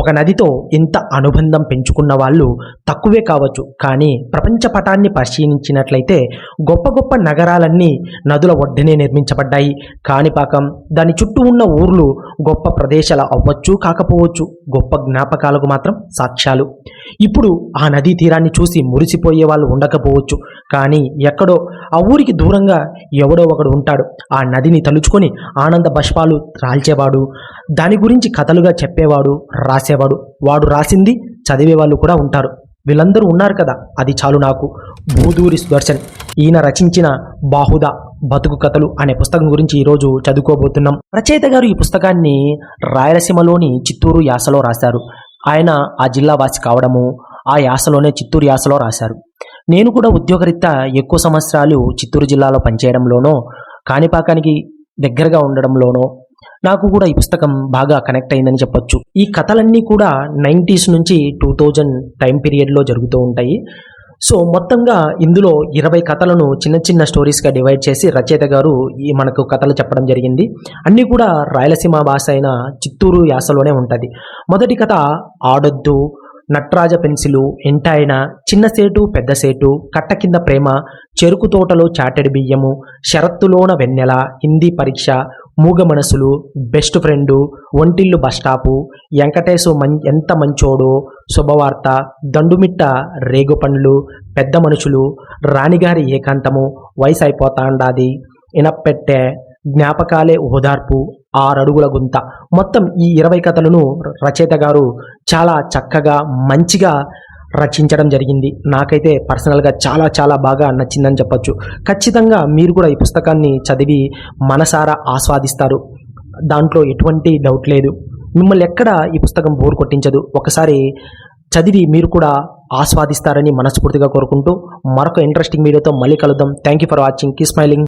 ఒక నదితో ఇంత అనుబంధం పెంచుకున్న వాళ్ళు తక్కువే కావచ్చు. కానీ ప్రపంచ పటాన్ని పరిశీలించినట్లయితే గొప్ప గొప్ప నగరాలన్నీ నదుల ఒడ్డునే నిర్మించబడ్డాయి. కాణిపాకం, దాని చుట్టూ ఉన్న ఊర్లు గొప్ప ప్రదేశాలు అవ్వచ్చు, కాకపోవచ్చు, గొప్ప జ్ఞాపకాలకు మాత్రం సాక్ష్యాలు. ఇప్పుడు ఆ నదీ తీరాన్ని చూసి మురిసిపోయే వాళ్ళు ఉండకపోవచ్చు. కానీ ఎక్కడో ఆ ఊరికి దూరంగా ఎవడో ఒకడు ఉంటాడు, ఆ నదిని తలుచుకొని ఆనంద బాష్పాలు రాల్చేవాడు, దాని గురించి కథలుగా చెప్పేవాడు, రాసేవాడు. వాడు రాసింది చదివే వాళ్ళు కూడా ఉంటారు. వీళ్ళందరూ ఉన్నారు కదా, అది చాలు నాకు. భూదూరి సుదర్శన్ ఈయన రచించిన బాహుదా బతుకు కథలు అనే పుస్తకం గురించి ఈరోజు చదువుకోబోతున్నాం. రచయిత గారు ఈ పుస్తకాన్ని రాయలసీమలోని చిత్తూరు యాసలో రాశారు. ఆయన ఆ జిల్లా వాసి కావడము, ఆ యాసలోనే చిత్తూరు యాసలో రాశారు. నేను కూడా ఉద్యోగరీత్యా ఎక్కువ సంవత్సరాలు చిత్తూరు జిల్లాలో పనిచేయడంలోనో, కాణిపాకానికి దగ్గరగా ఉండడంలోనో నాకు కూడా ఈ పుస్తకం బాగా కనెక్ట్ అయిందని చెప్పొచ్చు. ఈ కథలన్నీ కూడా 90s నుంచి 2000 టైం పీరియడ్లో జరుగుతూ ఉంటాయి. సో మొత్తంగా ఇందులో 20 కథలను చిన్న చిన్న స్టోరీస్గా డివైడ్ చేసి రచయిత గారు మనకు కథలు చెప్పడం జరిగింది. అన్నీ కూడా రాయలసీమ భాష అయిన చిత్తూరు యాసలోనే ఉంటుంది. మొదటి కథ ఆడొద్దు, నట్రాజ పెన్సిలు, ఎంటాయన, చిన్న సేటు పెద్ద సేటు, కట్ట కింద ప్రేమ, చెరుకు తోటలో చాటెడు బియ్యము, షరత్తులోన వెన్నెల, హిందీ పరీక్ష, మూగ మనసులు, బెస్ట్ ఫ్రెండు, ఒంటిల్లు బస్టాపు, వెంకటేశు ఎంత మంచోడో, శుభవార్త, దండుమిట్ట, రేగుపండ్లు, పెద్ద మనుషులు, రాణిగారి ఏకాంతము, వయసు అయిపోతాండాది, ఇనప్పెట్టె, జ్ఞాపకాలే ఓదార్పు, 6 అడుగుల గుంత. మొత్తం ఈ 20 కథలను రచయిత గారు చాలా చక్కగా మంచిగా రచించడం జరిగింది. నాకైతే పర్సనల్గా చాలా చాలా బాగా నచ్చిందని చెప్పొచ్చు. ఖచ్చితంగా మీరు కూడా ఈ పుస్తకాన్ని చదివి మనసారా ఆస్వాదిస్తారు, దాంట్లో ఎటువంటి డౌట్ లేదు. మిమ్మల్ని ఎక్కడ ఈ పుస్తకం బోర్ కొట్టించదు. ఒకసారి చదివి మీరు కూడా ఆస్వాదిస్తారని మనస్ఫూర్తిగా కోరుకుంటూ మరొక ఇంట్రెస్టింగ్ వీడియోతో మళ్ళీ కలుద్దాం. Thank you for watching. Keep smiling.